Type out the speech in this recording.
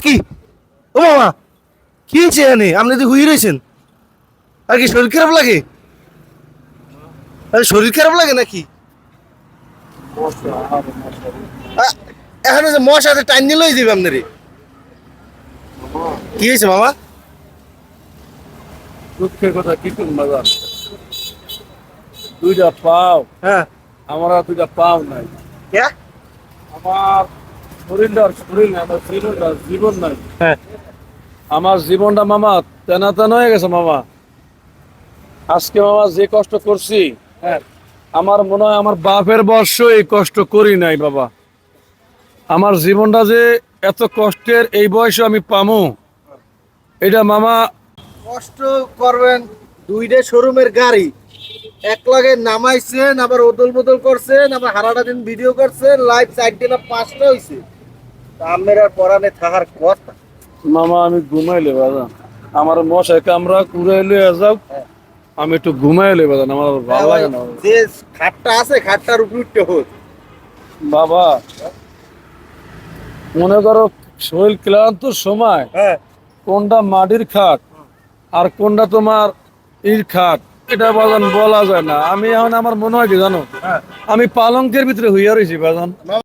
কি ও মামা কি হয়েছে এখানে আপনি তো হুই রয়েছেন আর কি শরীর খারাপ লাগে আরে শরীর খারাপ লাগে নাকি আ- এখন যে মশা আছে টাইম নিয়ে লই যাবে আপনারে কি হয়েছে মামা দুঃখের কথা কি করুন বাজার দুইটা পাও হ্যাঁ আমার আর দুইটা পাও নাই কে আমার শরীরটা শরীর নাই আমার জীবনটা জীবন নাই হ্যাঁ আমার জীবনটা মামা তেনা তেনা হয়ে গেছে মামা আজকে মামা যে কষ্ট করছি হ্যাঁ আমার মনে হয় আমার বাপের বর্ষ এই কষ্ট করি নাই বাবা আমার জীবনটা যে এত কষ্টের এই বয়সে আমি পামু এটা মামা কষ্ট করবেন দুইটা শোরুমের গাড়ি এক লগে নামাইছেন আবার ওদল বদল করছেন আবার হারাটা দিন ভিডিও করছেন লাইভ সাইড দিন 5টা হইছে আমের আর পরানে থাকার কথা মামা আমি ঘুমাইলে বাবা আমার মশাই কামড়া কুড়াইলে যাও আমি একটু ঘুমাইলে বাবা আমার আর ভালো লাগে না যে খাটটা আছে খাটটার উপর উঠতে হোক বাবা মনে করো শরীর ক্লান্ত সময় হ্যাঁ কোনটা মাটির খাট আর কোনটা তোমার ইট খাট এটা বাজান বলা যায় না আমি এখন আমার মনে হয় কি জানো আমি পালঙ্কের ভিতরে হইয়া রয়েছি বাজান